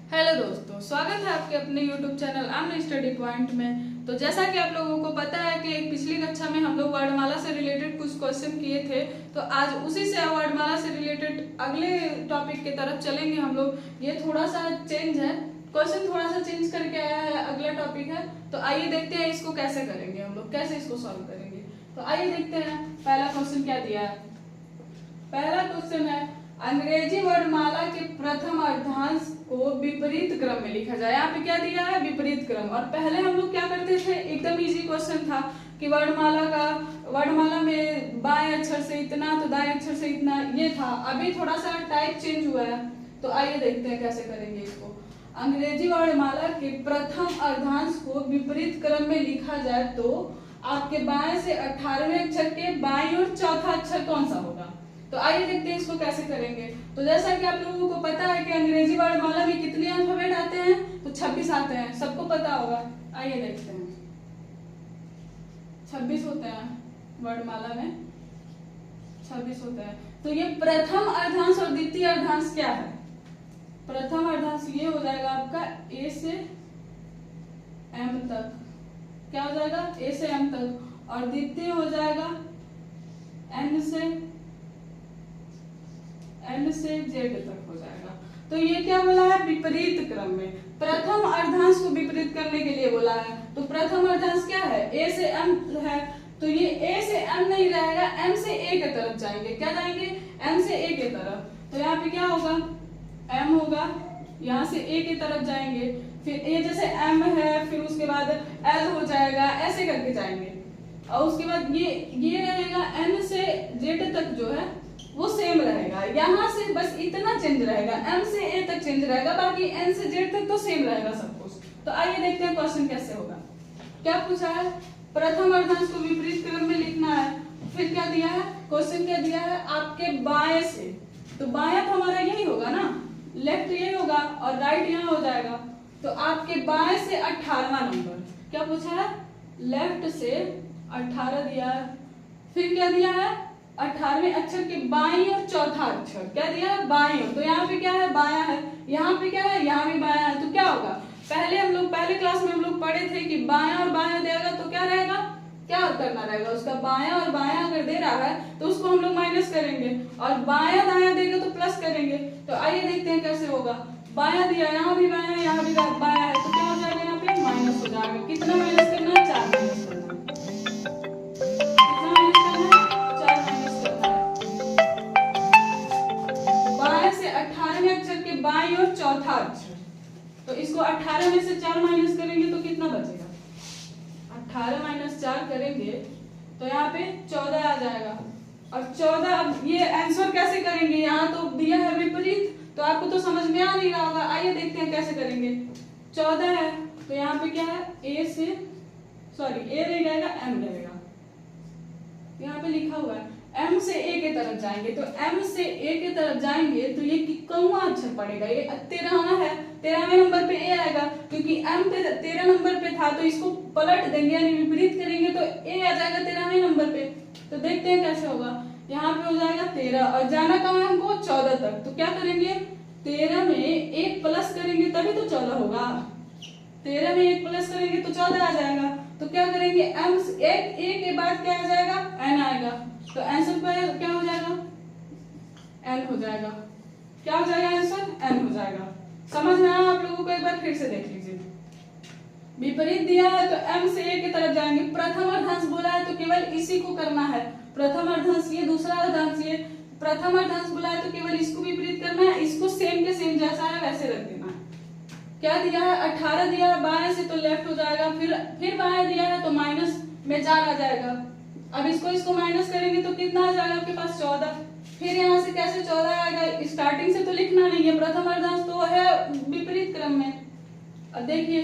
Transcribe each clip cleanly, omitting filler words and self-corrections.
Hello दोस्तों, स्वागत है आपके अपने YouTube चैनल आमने स्टडी पॉइंट में। तो जैसा कि आप लोगों को पता है कि पिछली कक्षा में हम लोग वर्णमाला से रिलेटेड कुछ क्वेश्चन किए थे, तो आज उसी से वर्णमाला से रिलेटेड अगले टॉपिक की तरफ चलेंगे हम लोग। ये थोड़ा सा चेंज है, क्वेश्चन थोड़ा सा चेंज करके आया है, अगला टॉपिक है। तो आइए देखते हैं इसको कैसे करेंगे हम लोग, कैसे इसको सॉल्व करेंगे। तो आइए देखते हैं पहला क्वेश्चन क्या दिया है। पहला क्वेश्चन है अंग्रेजी वर्णमाला के प्रथम अर्धांश को विपरीत क्रम में लिखा जाए। यहाँ पे क्या दिया है, विपरीत क्रम। और पहले हम लोग क्या करते थे, एकदम इजी क्वेश्चन था कि वर्णमाला में बाएं अक्षर से इतना तो दाएं अक्षर से इतना, ये था। अभी थोड़ा सा टाइप चेंज हुआ है, तो आइए देखते हैं कैसे करेंगे इसको। अंग्रेजी वर्णमाला के प्रथम अर्धांश को विपरीत क्रम में लिखा जाए तो आपके बाएं से 18वें अक्षर के बाईं और चौथा अक्षर कौन सा होगा। तो आइए देखते हैं इसको कैसे करेंगे। तो जैसा कि आप लोगों को पता है कि अंग्रेजी वर्णमाला में कितने अल्फाबेट आते हैं, तो 26 आते हैं, सबको पता होगा। आइए देखते हैं, 26 होते हैं वर्णमाला में, 26 होते हैं। तो ये प्रथम अर्धांश और द्वितीय अर्धांश क्या है। प्रथम अर्धांश ये हो जाएगा आपका ए से एम तक, क्या हो जाएगा, ए से एम तक। और द्वितीय हो जाएगा एन से जेड तक हो जाएगा। तो ये क्या बोला है, विपरीत क्रम में। प्रथम अर्धांश को विपरीत करने के लिए बोला है। तो प्रथम अर्धांश क्या है, ए से एम है, तो ये ए से एम नहीं रहेगा, एम से ए की तरफ जाएंगे। क्या जाएंगे, एम से ए की तरफ। तो यहाँ पे क्या होगा, एम होगा, यहाँ से ए की तरफ जाएंगे, फिर ए जैसे एम है, फिर उसके बाद एल हो जाएगा, ऐसे करके जाएंगे। और उसके बाद ये रहेगा एन से जेड तक जो है वो सेम रहेगा। यहाँ से बस इतना चेंज रहेगा, एम से ए तक चेंज रहेगा, बाकी एन से जेड तक तो सेम रहेगा सब कुछ। तो आइए देखते हैं क्वेश्चन कैसे होगा। क्या पूछा है, प्रथम अर्धांश को विपरीत क्रम में लिखना है। फिर क्या दिया है, क्वेश्चन क्या दिया है, आपके बाएं से, तो बायां तो हमारा यही होगा ना, लेफ्ट यही होगा और राइट यहाँ हो जाएगा। तो आपके बाएं से 18वां नंबर, क्या पूछा है, लेफ्ट से 18 दिया है। फिर क्या दिया है, 18वें अक्षर के बाईं और चौथा अक्षर, क्या दिया है, बाईं। तो यहाँ पे क्या है, बायां है, यहाँ पे क्या है, यहाँ भी बायां है। तो क्या होगा, पहले क्लास में हम लोग पढ़े थे कि बायां और बायां देगा तो क्या रहेगा, क्या करना रहेगा उसका, बायां और बायां अगर दे रहा है तो उसको हम लोग माइनस करेंगे, और बायां दायां देगा तो प्लस करेंगे। तो आइए देखते हैं कैसे होगा। बायां दिया, यहाँ भी बायां, यहाँ भी बायां है, तो क्या हो जाएगा, यहाँ पे माइनस हो जाएगा। कितना माइनस करना है, 4 माइनस करना है। बाईं और चौथा अक्षर, तो इसको 18 में से 4 माइनस करेंगे तो कितना बचेगा, 18 माइनस 4 करेंगे तो यहाँ पे 14 आ जाएगा। और 14, अब ये आंसर कैसे करेंगे, यहाँ तो दिया है विपरीत, तो आपको तो समझ में आ नहीं रहा होगा। आइए देखते हैं कैसे करेंगे। 14 है तो यहाँ पे क्या है, ए रह जाएगा, एम रहेगा, यहाँ पे लिखा हुआ है एम से ए के तरफ जाएंगे। तो एम से ए के तरफ जाएंगे तो ये कितना अक्षर पड़ेगा, ये 13वां है, 13वें नंबर पे ए आएगा, क्योंकि एम पे 13 नंबर पे था, तो इसको पलट देंगे यानी विपरीत करेंगे तो ए आ जाएगा 13वें नंबर पे। तो देखते हैं कैसे होगा। यहाँ पे हो जाएगा 13 और जाना कहाँ है हमको, 14 तक। तो क्या करेंगे, 13 में 1 प्लस करेंगे तभी तो 14 होगा, 13 में 1 प्लस करेंगे तो 14 आ जाएगा। तो क्या करेंगे, एम ए के बाद क्या आ जाएगा, एन आएगा। तो आंसर पर क्या हो जाएगा, एन हो जाएगा। क्या हो जाएगा आंसर, एन हो जाएगा। समझ में आया आप लोगों को, एक बार फिर से देख लीजिए। विपरीत दिया है तो एम से ए की तरफ जाएंगे, प्रथम अर्धांश बोला है तो केवल इसी को करना है। प्रथम अर्धांश ये, दूसरा अर्धांश ये, प्रथम अर्धांश बोला है तो केवल इसको विपरीत करना है, इसको सेम के सेम जैसा है वैसे रख देना है। क्या दिया है, 18 दिया है, बाएं से तो लेफ्ट हो जाएगा, फिर बाएं दिया है तो माइनस में 4 आ जाएगा। अब इसको माइनस करेंगे तो कितना आ जाएगा आपके पास, 14। फिर यहाँ से कैसे 14 आएगा, स्टार्टिंग से तो लिखना नहीं है, प्रथम अर्धांश तो है विपरीत क्रम में। अब देखिए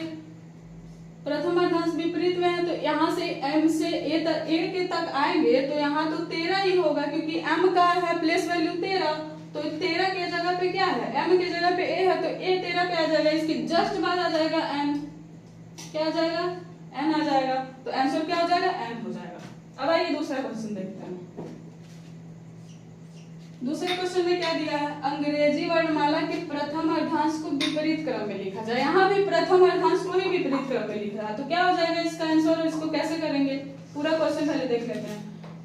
प्रथम अर्धांश विपरीत में है, तो यहाँ से एम से ए के तक आएंगे तो यहाँ तो 13 ही होगा, क्योंकि एम का है प्लेस वैल्यू 13। तो 13 के जगह पे क्या है, एम के जगह पे ए है, तो ए 13 पे आ जाएगा, इसकी जस्ट बाद आ जाएगा एन, क्या आ जाएगा, एन आ जाएगा। तो आंसर क्या हो जाएगा, एन हो जाएगा। अब आइए दूसरा क्वेश्चन देखते हैं। दूसरे क्वेश्चन क्वेश्चन में क्या दिया है, अंग्रेजी वर्णमाला के प्रथम अर्धांश को विपरीत क्रम में लिखा जाए। यहाँ भी प्रथम अर्धांश को ही विपरीत क्रम में लिखा है, तो क्या हो जाएगा इसका आंसर और इसको कैसे करेंगे, पूरा क्वेश्चन पहले देख लेते हैं।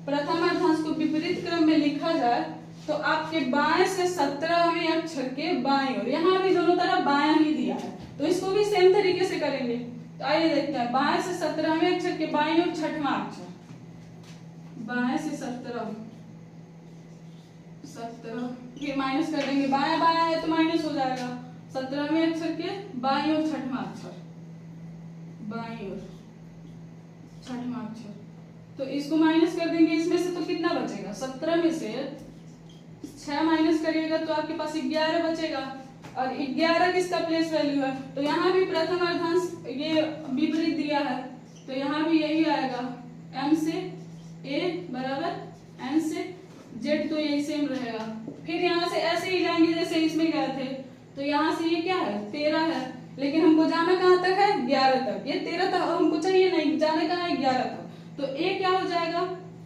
प्रथम अर्धांश को विपरीत क्रम में लिखा जाए तो आपके बाएं से 17वें अक्षर के बाएं ओर, यहाँ भी दोनों तरफ बायां ही दिया है, तो इसको भी सेम तरीके से करेंगे। तो आइए देखते हैं, बाएं से 17वें अक्षर के बाईं ओर छठवां अक्षर, बाएं से 17 फिर माइनस कर देंगे, बायां बायां है तो माइनस हो जाएगा, 17वें अक्षर के बाईं ओर छठवां अक्षर, बाईं ओर छठवां अक्षर, तो इसको माइनस कर देंगे, इसमें से तो कितना बचेगा, 17 में से 6 माइनस करिएगा तो आपके पास 11 बचेगा, और 11 किसका प्लेस वैल्यू है, तो यहाँ भी प्रथम अर्धांश ये विपरीत दिया है, तो यहाँ भी यही आएगा, m से a बराबर n से z, तो यही सेम रहेगा। फिर यहाँ से ऐसे ही जाएंगे जैसे इसमें गए थे, तो यहाँ से ये क्या है 13 है, लेकिन हमको जाना कहाँ तक है 11 तक, ये 13 तक हमको चाहिए नहीं, जाना कहाँ है 11 तक, तो a क्या हो जाएगा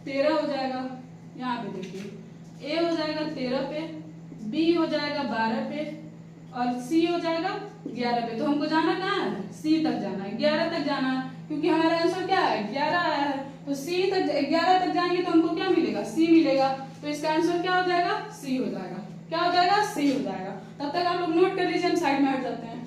13 हो जाएगा, यहाँ पे देखिए a हो जाएगा 13 पे, b हो जाएगा 12 पे, और c हो जाएगा 11 पे, तो हमको जाना कहाँ है c तक जाना है, 11 तक जाना है, क्योंकि हमारा आंसर क्या है 11 आया है, तो c तक 11 तक जाएंगे तो हमको क्या मिलेगा c मिलेगा, तो इसका आंसर क्या हो जाएगा c हो जाएगा, क्या हो जाएगा c हो जाएगा। तब तक आप लोग नोट कर लीजिए, हम साइड में हट जाते हैं।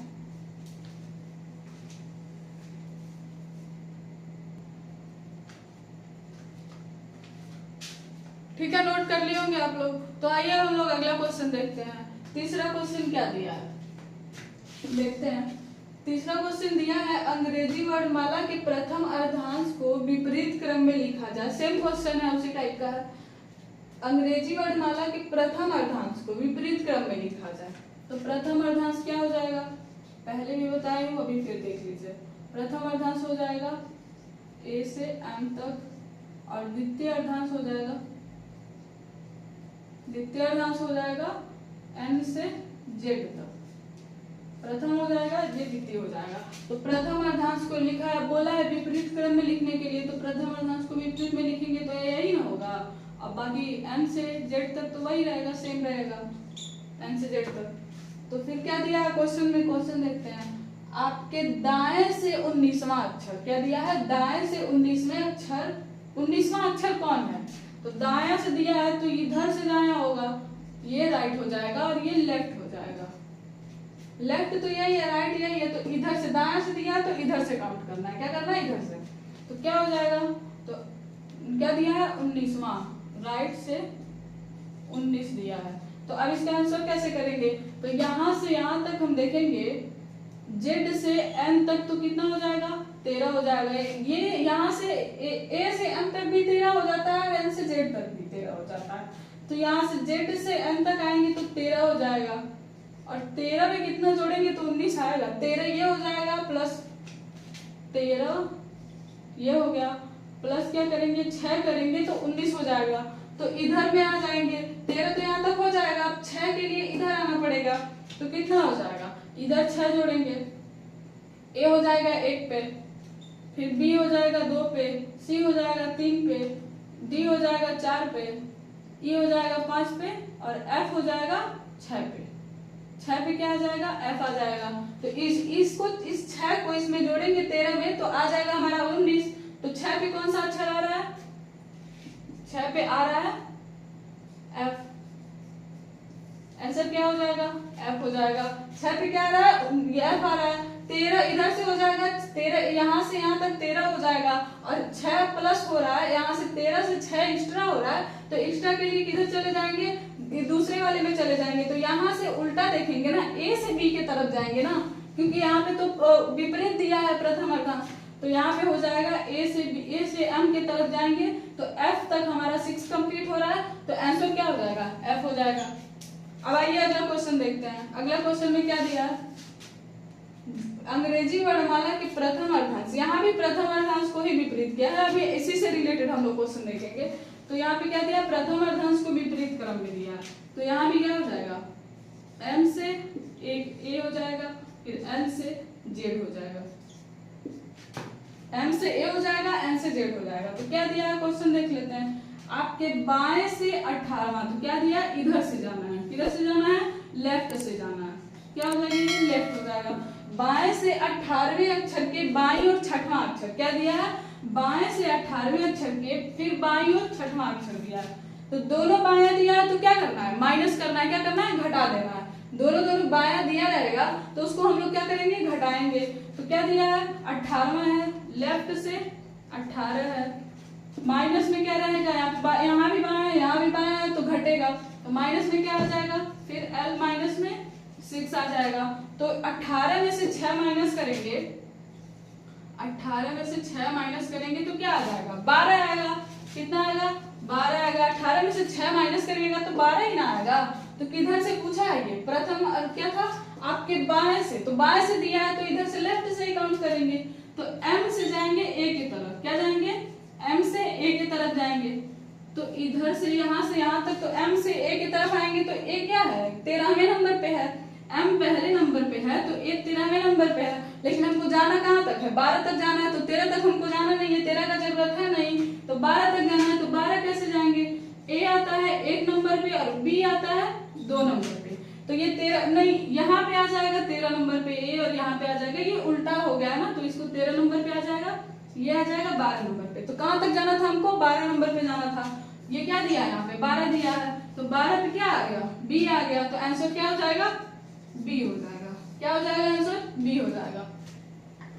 ठीक है, नोट कर लिए होंगे आप लोग, तो आइए हम लोग अगला क्वेश्चन देखते हैं। तीसरा क्वेश्चन क्या दिया है देखते हैं। तीसरा क्वेश्चन दिया है, अंग्रेजी वर्णमाला के प्रथम अर्धांश को विपरीत क्रम में लिखा जाए। सेम क्वेश्चन है, उसी टाइप का है। अंग्रेजी वर्णमाला के प्रथम अर्धांश को विपरीत क्रम में लिखा जाए, तो प्रथम अर्धांश क्या हो जाएगा, पहले भी बताए हूँ, अभी फिर देख लीजिए। प्रथम अर्धांश हो जाएगा a से m तक, और द्वितीय अर्धांश हो जाएगा, द्वितीय अर्धांश हो जाएगा n से z तक। प्रथम हो जाएगा, ये द्वितीय हो जाएगा। तो प्रथम अर्धांश को लिखा है, बोला है विपरीत क्रम में लिखने के लिए, तो प्रथम अर्धांश को विपरीत में लिखेंगे तो यही ना होगा। अब बाकी n से z तक तो वही रहेगा, सेम रहेगा n से z तक। तो फिर क्या दिया है क्वेश्चन में, क्वेश्चन देखते हैं। आपके दाएं से 19वां अक्षर क्या दिया है, दाएं से 19वें अक्षर, 19वां अक्षर कौन है, तो दाया से दिया है तो इधर से दाया होगा, ये राइट हो जाएगा और ये लेफ्ट हो जाएगा। लेफ्ट तो यही है, राइट यही है, तो इधर से दाया से दिया है तो इधर से काउंट करना है, क्या करना है इधर से, तो क्या हो जाएगा, तो क्या दिया है 19वां, राइट से 19 दिया है। तो अब इसका आंसर कैसे करेंगे, तो यहाँ से यहाँ तक हम देखेंगे, z से n तक तो कितना हो जाएगा 13 हो जाएगा, ये यहाँ से a से m तक भी 13 हो जाता है, और n से z तक भी 13 हो जाता है, तो यहाँ से z से n तक आएंगे तो 13 हो जाएगा, और 13 में कितना जोड़ेंगे तो 19 आएगा, 13 ये हो जाएगा प्लस 13 ये हो गया, प्लस क्या करेंगे 6 करेंगे तो 19 हो जाएगा। तो इधर में आ जाएंगे, 13 तो यहाँ तक हो जाएगा, अब 6 के लिए इधर आना पड़ेगा, तो कितना हो जाएगा, इधर 6 जोड़ेंगे, a हो जाएगा 1 पे, फिर b हो जाएगा 2 पे, c हो जाएगा 3 पे, d हो जाएगा 4 पे, e हो जाएगा 5 पे, और f हो जाएगा 6 पे। 6 पे क्या आ जाएगा, f आ जाएगा। तो इस 6 को इसमें जोड़ेंगे 13 में तो आ जाएगा हमारा 19। तो 6 पे कौन सा अक्षर आ रहा है, 6 पे आ रहा है f, आंसर क्या हो जाएगा f हो जाएगा। 6 पे क्या आ रहा है, f आ रहा है, 13 इधर से हो जाएगा, 13 यहाँ से यहाँ तक 13 हो जाएगा, और 6 प्लस हो रहा है, यहाँ से 13 से 6 एक्स्ट्रा हो रहा है, तो एक्स्ट्रा के लिए किधर चले जाएंगे, दूसरे वाले में चले जाएंगे, तो यहाँ से उल्टा देखेंगे ना, a से b के तरफ जाएंगे ना, क्योंकि यहाँ पे तो विपरीत दिया है प्रथम अर्धांश, तो यहाँ पे हो जाएगा a से m के तरफ जाएंगे, तो f तक हमारा 6 कंप्लीट हो रहा है, तो आंसर क्या हो जाएगा f हो जाएगा। अब आइए अगला क्वेश्चन देखते हैं। अगला क्वेश्चन में क्या दिया है, अंग्रेजी वर्णमाला के प्रथम अर्धांश, यहाँ भी प्रथम अर्धांश को ही विपरीत किया है, अभी इसी से रिलेटेड हम लोग क्वेश्चन देखेंगे। तो यहाँ पे क्या दिया, प्रथम अर्धांश को विपरीत क्रम में दिया, तो यहाँ भी क्या हो जाएगा, m से एक a हो जाएगा, फिर n से z हो जाएगा, m से a हो जाएगा, n से z हो जाएगा। तो क्या दिया है क्वेश्चन देख लेते हैं। आपके बाएं से 18वां, तो क्या दिया, इधर से जाना है, किधर से जाना है, लेफ्ट से जाना है। क्या हो जाएगा, ये लेफ्ट हो जाएगा। बाएं से 18वें अक्षर के बाईं और छठवां अक्षर क्या दिया है, बाएं से 18वें अक्षर के फिर बाईं और छठवां अक्षर दिया है। तो दोनों बायां दिया है तो क्या करना है, माइनस करना है, क्या करना है, घटा देना है। दोनों बायां दिया रहेगा तो उसको हम लोग क्या करेंगे, घटाएंगे। तो क्या दिया है, 18वां है, लेफ्ट से 18 है, माइनस में क्या रहेगा, यहाँ भी बायां है, यहाँ भी बायां है, तो घटेगा। तो माइनस में क्या आ जाएगा, फिर l माइनस में 6 आ जाएगा। तो 18 में से 6 माइनस करेंगे, 18 में से 6 माइनस करेंगे तो क्या आ जाएगा, 12 आएगा। कितना आएगा, 12 आएगा। 18 में से 6 माइनस करिएगा तो 12 ही ना आएगा। तो किधर से पूछा है, ये प्रथम क्या था, आपके बाएं से, तो बाएं से दिया है तो इधर से लेफ्ट से ही काउंट करेंगे। तो m से जाएंगे a की तरफ, क्या जाएंगे, m से a की तरफ जाएंगे। तो इधर से यहाँ तक, तो m से a की तरफ आएंगे तो a क्या है, 13वें नंबर पे है, m पहले नंबर पे है तो a 13वें नंबर पे है। लेकिन हमको जाना कहाँ तक है, 12 तक जाना है। तो 13 तक हमको जाना नहीं है, 13 का जरूरत है नहीं, तो 12 तक जाना है। तो 12 कैसे जाएंगे, a आता है 1 नंबर पे और b आता है 2 नंबर पे। तो ये 13 नहीं, यहाँ पे आ जाएगा 13 नंबर पे a और यहाँ पे आ जाएगा, ये उल्टा हो गया है ना, तो इसको 13 नंबर पे आ जाएगा, ये आ जाएगा 12 नंबर पे। तो कहाँ तक जाना था हमको, 12 नंबर पे जाना था। ये क्या दिया है, यहाँ पे 12 दिया है, तो 12 पे क्या आ गया, b आ गया। तो आंसर क्या हो जाएगा, b हो जाएगा। क्या हो जाएगा आंसर, b हो जाएगा।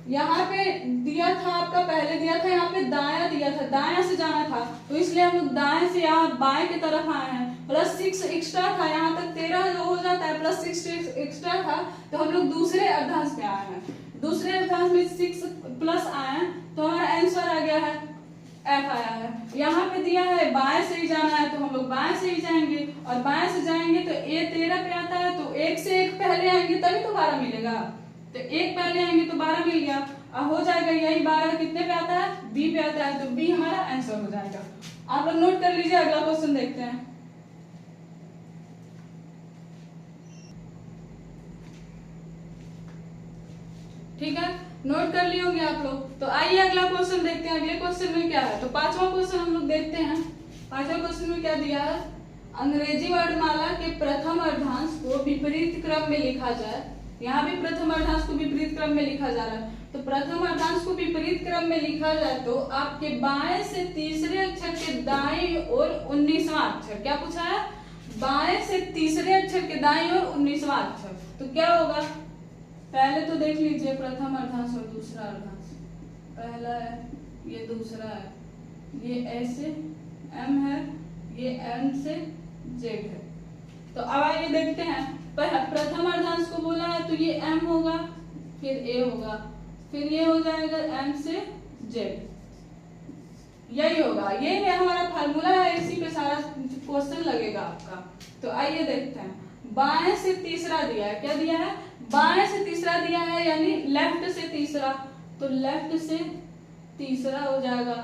यहाँ पे दिया था आपका, पहले दिया था यहाँ पे दायां दिया था, दायां से जाना था, तो इसलिए हम लोग दाएं से यहाँ बाएं की तरफ आए हैं। +6 एक्स्ट्रा था, यहाँ तक 13 जो हो जाता है, +6 एक्स्ट्रा था, तो हम लोग दूसरे अर्धांश पे आए हैं। दूसरे अर्धांश में 6 प्लस आए हैं, तो हमारा आंसर आ गया है f आया है। यहाँ पे दिया है बाएं से ही जाना है, तो हम लोग बाएं से ही जाएंगे, और बाएं से जाएंगे तो a 13 पे आता है, तो 1 से 1 पहले आएंगे तभी तो 12 मिलेगा। तो 1 पहले आएंगे तो 12 मिल गया, अब हो जाएगा यही 12 कितने पे आता है, b पे आता है, तो b हमारा आंसर हो जाएगा। आप लोग नोट कर लीजिए, अगला क्वेश्चन देखते हैं। ठीक है, नोट कर लिए होंगे आप लोग। तो आइए अगला क्वेश्चन देखते हैं। अगले क्वेश्चन में क्या है, तो 5वां क्वेश्चन हम लोग देखते हैं। 5वें क्वेश्चन में क्या दिया है, अंग्रेजी वर्णमाला के प्रथम अर्धांश को विपरीत क्रम में लिखा जाए। यहाँ भी प्रथम अर्धांश को विपरीत क्रम में लिखा जा रहा है। तो प्रथम अर्धांश को विपरीत क्रम में लिखा जाए तो आपके बाएं से तीसरे अक्षर के दाईं ओर 19वां अक्षर, क्या पूछा है, बाएं से तीसरे अक्षर के दाईं ओर 19वां अक्षर, तो क्या होगा। पहले तो देख लीजिए प्रथम अर्धांश और दूसरा अर्धांश, पहला है, ये दूसरा है, ये ऐसे m है, ये n से z है। तो अब आइए देखते हैं, प्रथम अर्धांश को बोला है तो ये m होगा, फिर a होगा, फिर ये हो जाएगा m से z, यही होगा, ये है हमारा फार्मूला है, इसी पे सारा क्वेश्चन लगेगा आपका। तो आइए देखते हैं, बाएं से तीसरा दिया है, क्या दिया है, बाएं से तीसरा दिया है, यानी लेफ्ट से तीसरा, तो लेफ्ट से तीसरा हो जाएगा,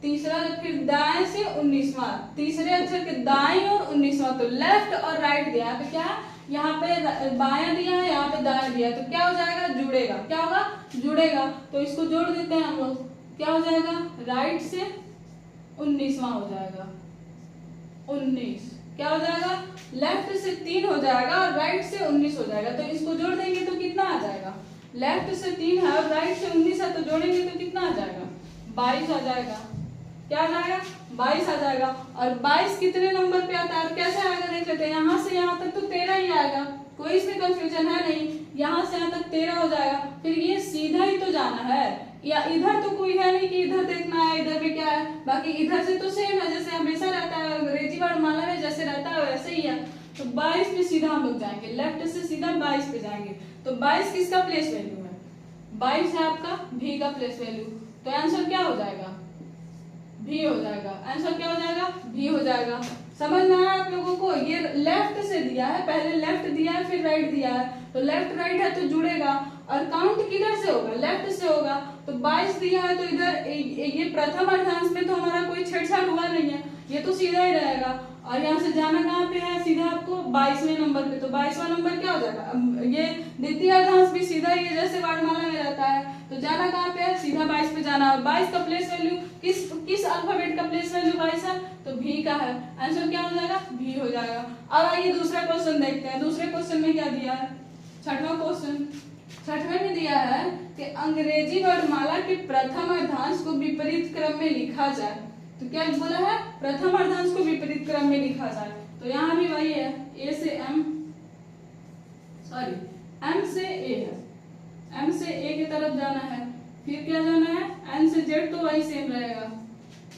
तीसरा, फिर दाएं से 19वां, तीसरे अक्षर के दाईं और 19वां, तो लेफ्ट और राइट दिया है। क्या, यहाँ पे बायां दिया है, यहाँ पे दायां दिया है, तो क्या हो जाएगा, जुड़ेगा, क्या होगा, जुड़ेगा। तो इसको जोड़ देते हैं हम लोग, क्या हो जाएगा, राइट से 19वां हो जाएगा, 19, क्या हो जाएगा, लेफ्ट से 3 हो जाएगा और राइट से 19 हो जाएगा। तो इसको जोड़ देंगे तो कितना आ जाएगा, लेफ्ट से 3 है और राइट से 19 है, तो जोड़ेंगे तो कितना आ जाएगा, 22 आ जाएगा। क्या आ जाएगा, 22 आ जाएगा। और 22 कितने नंबर पे आता है, और कैसे आएगा देख लेते हैं। यहाँ से यहाँ तक तो 13 ही आएगा, कोई इसमें कंफ्यूजन है नहीं, यहाँ से यहाँ तक 13 हो जाएगा। फिर ये सीधा ही तो जाना है, या इधर तो कोई है नहीं कि इधर देखना है, इधर में क्या है, बाकी इधर से तो सेम है, जैसे हमेशा रहता है अंग्रेजी वर्णमाला में जैसे रहता है वैसे ही है। तो 22 पे सीधा हम लोग जाएंगे, लेफ्ट से सीधा 22 पे जाएंगे। तो 22 किसका प्लेस वैल्यू है, 22 है आपका v का प्लेस वैल्यू। तो आंसर क्या हो जाएगा, v हो जाएगा। आंसर क्या हो जाएगा, v हो जाएगा। समझ में आया आप लोगों को, ये लेफ्ट से दिया है, पहले लेफ्ट दिया है फिर राइट दिया है, तो लेफ्ट राइट है तो जुड़ेगा, और काउंट किधर से होगा, लेफ्ट से होगा। तो 22 दिया है तो इधर ये प्रथम अर्धांश में तो हमारा कोई छेड़छाड़ हुआ नहीं है, ये तो सीधा ही रहेगा। और यहाँ से जाना कहाँ पे है, सीधा आपको 22वें नंबर पे, तो 22वां नंबर क्या हो जाएगा। ये द्वितीय अर्धांश भी सीधा ही है जैसे वर्णमाला में रहता है, तो जाना कहाँ पे है, सीधा 22 पे जाना। और 22 का प्लेस वैल्यू किस अल्फाबेट का प्लेस वैल्यू 22 है, तो भी का है। आंसर क्या हो जाएगा, भी हो जाएगा। अब आइए दूसरा क्वेश्चन देखते हैं। दूसरे क्वेश्चन में क्या दिया है, छठवां क्वेश्चन। छठवें में दिया है कि अंग्रेजी वर्णमाला के प्रथम अर्धांश को विपरीत क्रम में लिखा जाए। तो क्या बोला है, प्रथम अर्धांश को विपरीत क्रम में लिखा जाए। तो यहाँ भी वही है, ए से एम, सॉरी एम से ए है, एम से ए की तरफ जाना है, फिर क्या जाना है, एन से जेड, तो वही सेम रहेगा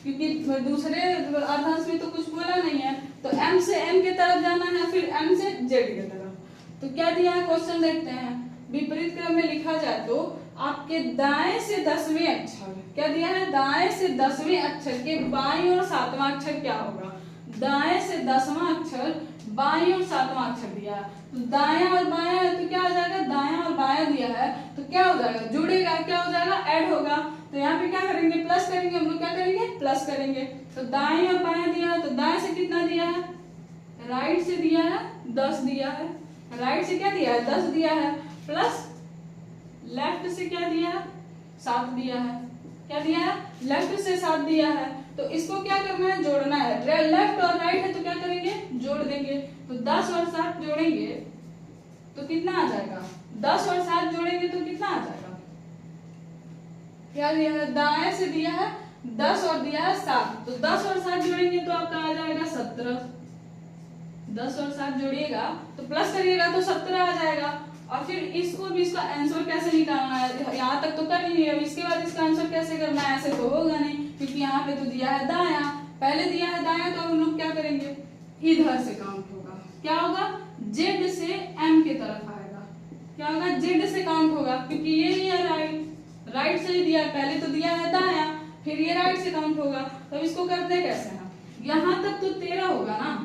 क्योंकि दूसरे अर्धांश में तो कुछ बोला नहीं है। तो एम से एन की तरफ जाना है, फिर एम से जेड की तरफ। तो क्या दिया है, क्वेश्चन देखते हैं। विपरीत क्रम में लिखा जाए तो आपके दाएं से 10वें अक्षर, क्या दिया है, दाएं से 10वें अक्षर के बाईं और 7वां अक्षर क्या होगा। दाएं से 10वां अक्षर, बाईं और 7वां अक्षर दिया है। तो दायां और बायां है तो क्या हो जाएगा, दायां और बायां दिया है तो क्या हो जाएगा, जुड़ेगा, क्या हो जाएगा, ऐड होगा। तो यहाँ पे क्या करेंगे, प्लस करेंगे, हम लोग क्या करेंगे, प्लस करेंगे। तो दाएं और बायां दिया है, तो दाएं से कितना दिया है, राइट से दिया है 10 दिया है, राइट से क्या दिया है, 10 दिया है, प्लस लेफ्ट से क्या दिया है, 7 दिया है। क्या दिया है, लेफ्ट से 7 दिया है। तो इसको क्या करना है, जोड़ना है। लेफ्ट और राइट है तो क्या करेंगे, जोड़ देंगे। तो 10 और 7 जोड़ेंगे तो कितना आ जाएगा, 10 और 7 जोड़ेंगे तो कितना आ जाएगा। क्या दिया है, दाएं से दिया है 10 और दिया है 7, तो 10 और 7 जोड़ेंगे तो आपका आ जाएगा 17। 10 और 7 जोड़िएगा तो प्लस करिएगा तो 17 आ जाएगा। और फिर इसको भी, इसका आंसर कैसे निकालना है, यहाँ तक तो कर लिए, अब इसके बाद इसका आंसर कैसे करना है, ऐसे तो होगा नहीं क्योंकि यहाँ पे तो दिया है दायां, पहले दिया है दायां, तो हम लोग क्या करेंगे, इधर से काउंट होगा। क्या होगा, जेड से एम की तरफ आएगा। क्या होगा, जेड से काउंट होगा क्योंकि ये दिया राइट, राइट से ही दिया, पहले तो दिया है दायां, फिर ये राइट से काउंट होगा। तो इसको करते कैसे हैं, यहाँ तक तो 13 होगा ना,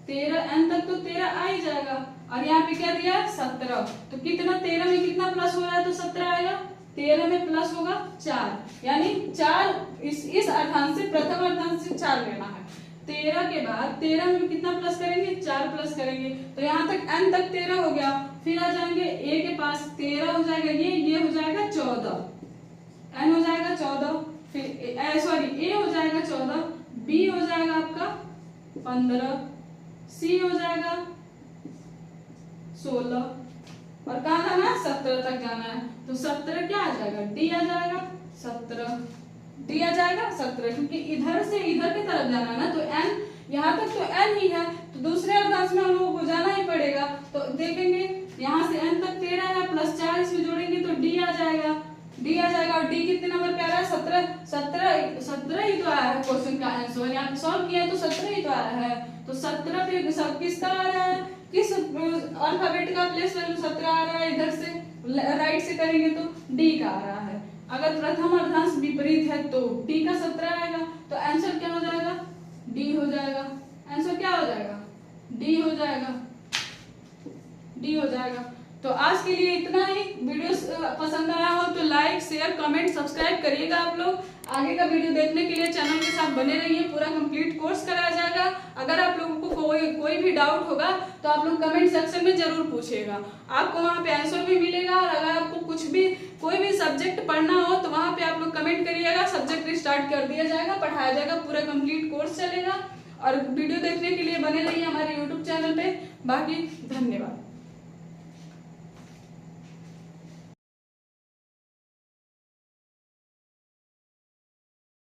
13 एन तक तो 13 आ ही जाएगा। और यहाँ पे क्या दिया है, 17, तो कितना, 13 में कितना प्लस हो रहा है तो 17 आएगा। 13 में प्लस होगा 4, यानी 4 इस अर्धांश से, प्रथम अर्धांश से 4 लेना है। 13 के बाद 13 में कितना प्लस करेंगे, 4 प्लस करेंगे। तो यहाँ तक n तक 13 हो गया, फिर आ जाएंगे a के पास, 13 हो जाएगा, ये हो जाएगा 14, n हो जाएगा 14, फिर सॉरी a हो जाएगा 14, b हो जाएगा आपका 15, c हो जाएगा 16, और कहाँ जाना है, 17 तक जाना है। तो 17 क्या आ जाएगा, डी आ जाएगा 17, डी आ जाएगा 17, क्योंकि इधर से इधर की तरफ जाना है ना, तो n यहाँ तक तो n ही है, तो दूसरे अर्धांश में हम लोगों को जाना ही पड़ेगा। तो देखेंगे यहाँ से n तक 13 है, प्लस 4 इसमें जोड़ेंगे तो डी आ जाएगा, डी आ जाएगा। और डी कितने नंबर पे आ रहा है, 17 ही तो आया है क्वेश्चन का आंसर, यहाँ पे सॉल्व किया है तो 17 ही तो आया है। तो 17 पे सब किसका आ रहा है, किस अल्फाबेट का प्लेस वैल्यू 17 आ रहा है, इधर से राइट से करेंगे तो डी का आ रहा है। अगर प्रथम अर्धांश विपरीत है तो डी का 17 आएगा, तो आंसर क्या हो जाएगा, डी हो जाएगा। आंसर क्या हो जाएगा, डी हो जाएगा, डी हो जाएगा। तो आज के लिए इतना ही। वीडियो पसंद आया हो तो लाइक, शेयर, कमेंट, सब्सक्राइब करिएगा आप लोग। आगे का वीडियो देखने के लिए चैनल के साथ बने रहिए, पूरा कंप्लीट कोर्स कराया जाएगा। अगर आप लोगों को कोई भी डाउट होगा तो आप लोग कमेंट सेक्शन में जरूर पूछिएगा, आपको वहाँ पे आंसर भी मिलेगा। और अगर आपको कोई भी सब्जेक्ट पढ़ना हो तो वहाँ पे आप लोग कमेंट करिएगा, सब्जेक्ट स्टार्ट कर दिया जाएगा, पढ़ाया जाएगा, पूरा कंप्लीट कोर्स चलेगा। और वीडियो देखने के लिए बने रहिए हमारे यूट्यूब चैनल पे। बाकी धन्यवाद।